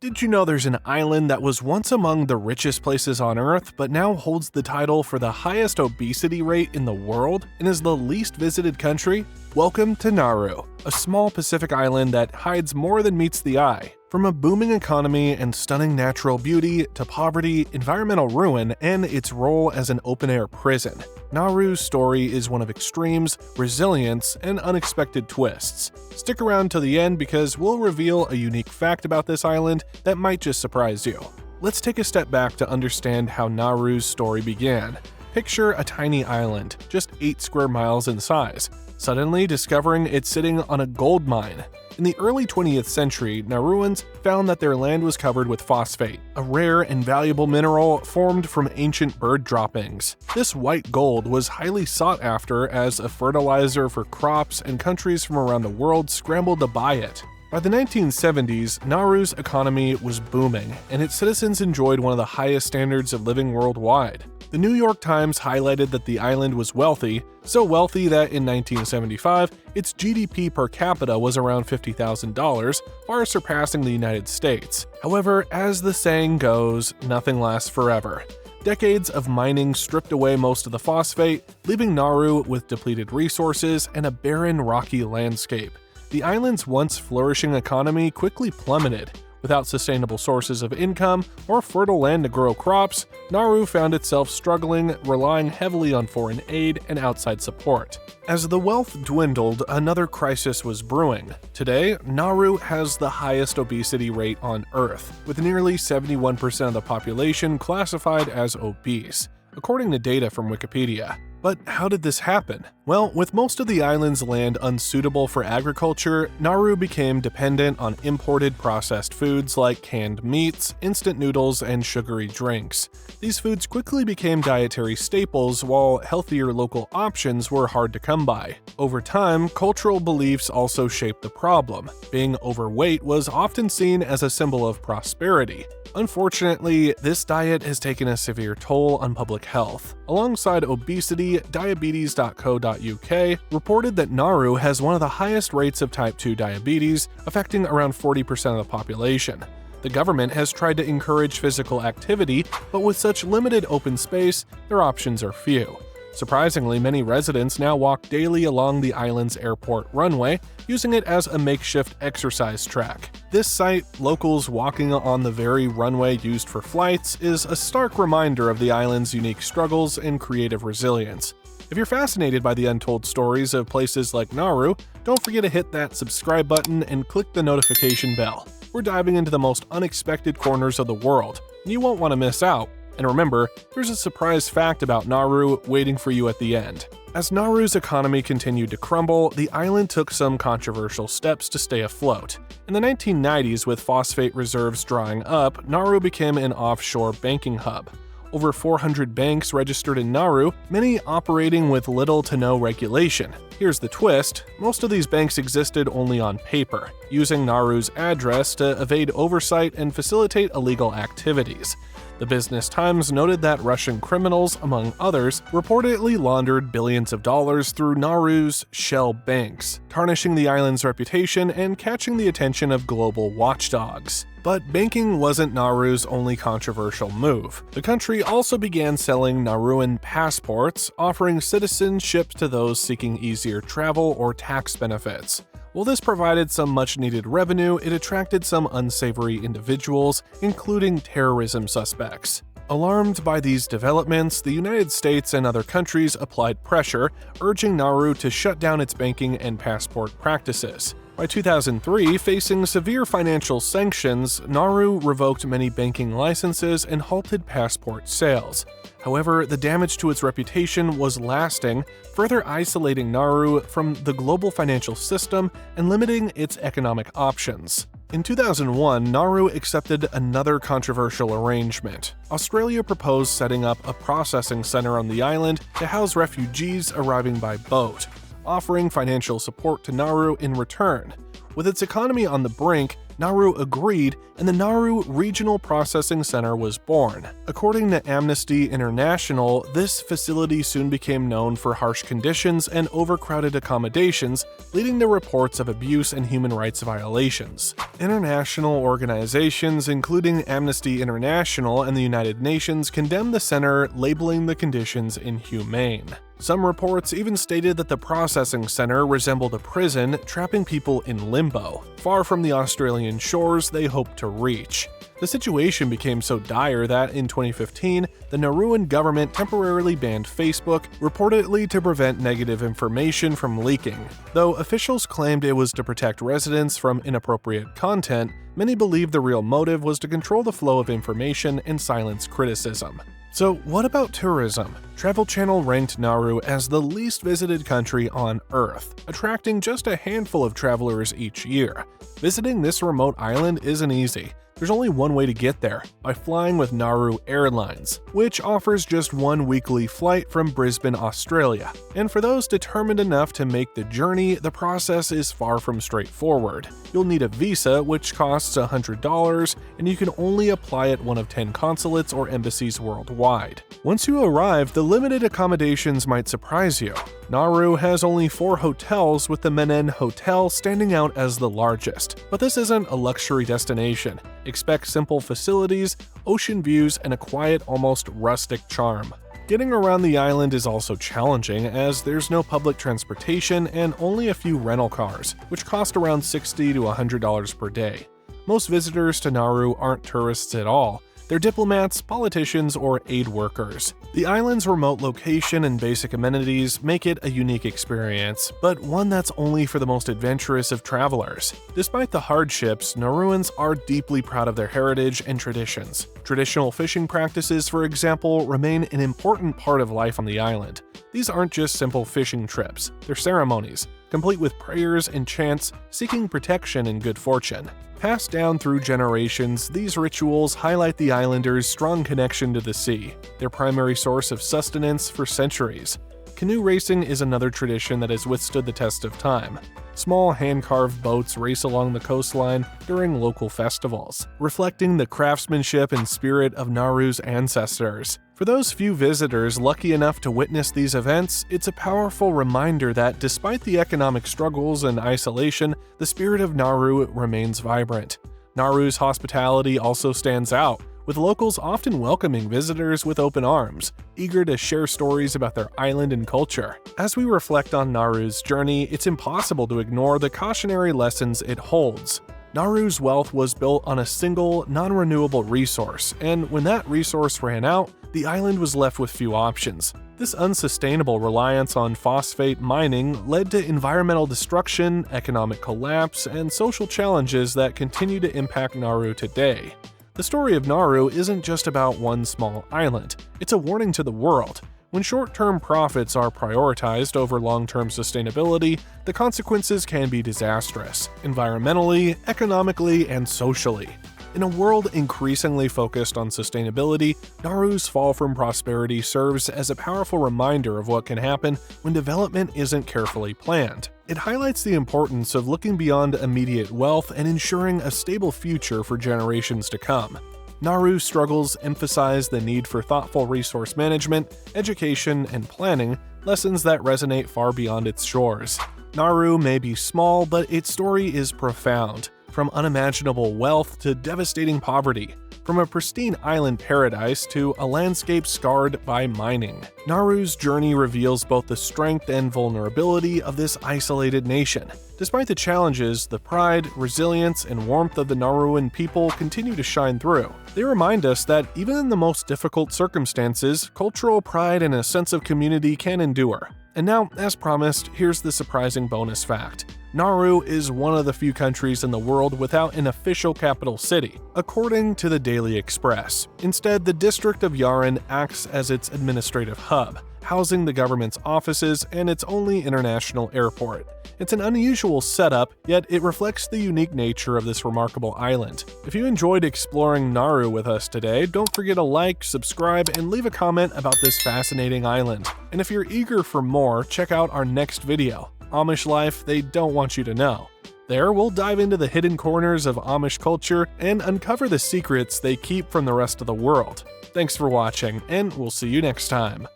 Did you know there's an island that was once among the richest places on Earth, but now holds the title for the highest obesity rate in the world and is the least visited country? Welcome to Nauru, a small Pacific island that hides more than meets the eye. From a booming economy and stunning natural beauty to poverty, environmental ruin, and its role as an open-air prison, Nauru's story is one of extremes, resilience, and unexpected twists. Stick around to the end because we'll reveal a unique fact about this island that might just surprise you. Let's take a step back to understand how Nauru's story began. Picture a tiny island, just 8 square miles in size, suddenly discovering it's sitting on a gold mine. In the early 20th century, Nauruans found that their land was covered with phosphate, a rare and valuable mineral formed from ancient bird droppings. This white gold was highly sought after as a fertilizer for crops, and countries from around the world scrambled to buy it. By the 1970s, Nauru's economy was booming, and its citizens enjoyed one of the highest standards of living worldwide. The New York Times highlighted that the island was wealthy, so wealthy that in 1975, its GDP per capita was around $50,000, far surpassing the United States. However, as the saying goes, nothing lasts forever. Decades of mining stripped away most of the phosphate, leaving Nauru with depleted resources and a barren, rocky landscape. The island's once flourishing economy quickly plummeted. Without sustainable sources of income or fertile land to grow crops, Nauru found itself struggling, relying heavily on foreign aid and outside support. As the wealth dwindled, another crisis was brewing. Today, Nauru has the highest obesity rate on Earth, with nearly 71% of the population classified as obese, according to data from Wikipedia. But how did this happen? Well, with most of the island's land unsuitable for agriculture, Nauru became dependent on imported processed foods like canned meats, instant noodles, and sugary drinks. These foods quickly became dietary staples, while healthier local options were hard to come by. Over time, cultural beliefs also shaped the problem. Being overweight was often seen as a symbol of prosperity. Unfortunately, this diet has taken a severe toll on public health. Alongside obesity, diabetes.co.uk reported that Nauru has one of the highest rates of type 2 diabetes, affecting around 40% of the population. The government has tried to encourage physical activity, but with such limited open space, their options are few. Surprisingly, many residents now walk daily along the island's airport runway, using it as a makeshift exercise track. This sight, locals walking on the very runway used for flights, is a stark reminder of the island's unique struggles and creative resilience. If you're fascinated by the untold stories of places like Nauru, don't forget to hit that subscribe button and click the notification bell. We're diving into the most unexpected corners of the world, and you won't want to miss out. And remember, there's a surprise fact about Nauru waiting for you at the end. As Nauru's economy continued to crumble, the island took some controversial steps to stay afloat. In the 1990s, with phosphate reserves drying up, Nauru became an offshore banking hub. Over 400 banks registered in Nauru, many operating with little to no regulation. Here's the twist: most of these banks existed only on paper, using Nauru's address to evade oversight and facilitate illegal activities. The Business Times noted that Russian criminals, among others, reportedly laundered billions of dollars through Nauru's shell banks, tarnishing the island's reputation and catching the attention of global watchdogs. But banking wasn't Nauru's only controversial move. The country also began selling Nauruan passports, offering citizenship to those seeking easier travel or tax benefits. While this provided some much-needed revenue, it attracted some unsavory individuals, including terrorism suspects. Alarmed by these developments, the United States and other countries applied pressure, urging Nauru to shut down its banking and passport practices. By 2003, facing severe financial sanctions, Nauru revoked many banking licenses and halted passport sales. However, the damage to its reputation was lasting, further isolating Nauru from the global financial system and limiting its economic options. In 2001, Nauru accepted another controversial arrangement. Australia proposed setting up a processing center on the island to house refugees arriving by boat, offering financial support to Nauru in return. With its economy on the brink, Nauru agreed, and the Nauru Regional Processing Center was born. According to Amnesty International, this facility soon became known for harsh conditions and overcrowded accommodations, leading to reports of abuse and human rights violations. International organizations, including Amnesty International and the United Nations, condemned the center, labeling the conditions inhumane. Some reports even stated that the processing center resembled a prison, trapping people in limbo, far from the Australian shores they hoped to reach. The situation became so dire that in 2015, the Nauruan government temporarily banned Facebook, reportedly to prevent negative information from leaking. Though officials claimed it was to protect residents from inappropriate content, many believe the real motive was to control the flow of information and silence criticism. So what about tourism? Travel Channel ranked Nauru as the least visited country on Earth, attracting just a handful of travelers each year. Visiting this remote island isn't easy. There's only one way to get there, by flying with Nauru Airlines, which offers just one weekly flight from Brisbane, Australia. And for those determined enough to make the journey, the process is far from straightforward. You'll need a visa, which costs $100, and you can only apply at one of 10 consulates or embassies worldwide. Once you arrive, the limited accommodations might surprise you. Nauru has only 4 hotels, with the Menen Hotel standing out as the largest. But this isn't a luxury destination. Expect simple facilities, ocean views, and a quiet, almost rustic charm. Getting around the island is also challenging, as there's no public transportation and only a few rental cars, which cost around $60 to $100 per day. Most visitors to Nauru aren't tourists at all. They're diplomats, politicians, or aid workers. The island's remote location and basic amenities make it a unique experience, but one that's only for the most adventurous of travelers. Despite the hardships, Nauruans are deeply proud of their heritage and traditions. Traditional fishing practices, for example, remain an important part of life on the island. These aren't just simple fishing trips, they're ceremonies, complete with prayers and chants seeking protection and good fortune. Passed down through generations, these rituals highlight the islanders' strong connection to the sea, their primary source of sustenance for centuries. Canoe racing is another tradition that has withstood the test of time. Small hand-carved boats race along the coastline during local festivals, reflecting the craftsmanship and spirit of Nauru's ancestors. For those few visitors lucky enough to witness these events, it's a powerful reminder that despite the economic struggles and isolation, the spirit of Nauru remains vibrant. Nauru's hospitality also stands out, with locals often welcoming visitors with open arms, eager to share stories about their island and culture. As we reflect on Nauru's journey, it's impossible to ignore the cautionary lessons it holds. Nauru's wealth was built on a single, non-renewable resource, and when that resource ran out, the island was left with few options. This unsustainable reliance on phosphate mining led to environmental destruction, economic collapse, and social challenges that continue to impact Nauru today. The story of Nauru isn't just about one small island, it's a warning to the world. When short-term profits are prioritized over long-term sustainability, the consequences can be disastrous, environmentally, economically, and socially. In a world increasingly focused on sustainability, Nauru's fall from prosperity serves as a powerful reminder of what can happen when development isn't carefully planned. It highlights the importance of looking beyond immediate wealth and ensuring a stable future for generations to come. Nauru's struggles emphasize the need for thoughtful resource management, education, and planning, lessons that resonate far beyond its shores. Nauru may be small, but its story is profound. From unimaginable wealth to devastating poverty, from a pristine island paradise to a landscape scarred by mining. Nauru's journey reveals both the strength and vulnerability of this isolated nation. Despite the challenges, the pride, resilience, and warmth of the Nauruan people continue to shine through. They remind us that even in the most difficult circumstances, cultural pride and a sense of community can endure. And now, as promised, here's the surprising bonus fact. Nauru is one of the few countries in the world without an official capital city, according to the Daily Express. Instead, the district of Yaren acts as its administrative hub, housing the government's offices and its only international airport. It's an unusual setup, yet it reflects the unique nature of this remarkable island. If you enjoyed exploring Nauru with us today, don't forget to like, subscribe, and leave a comment about this fascinating island. And if you're eager for more, check out our next video. Amish life they don't want you to know. There, we'll dive into the hidden corners of Amish culture and uncover the secrets they keep from the rest of the world. Thanks for watching, and we'll see you next time.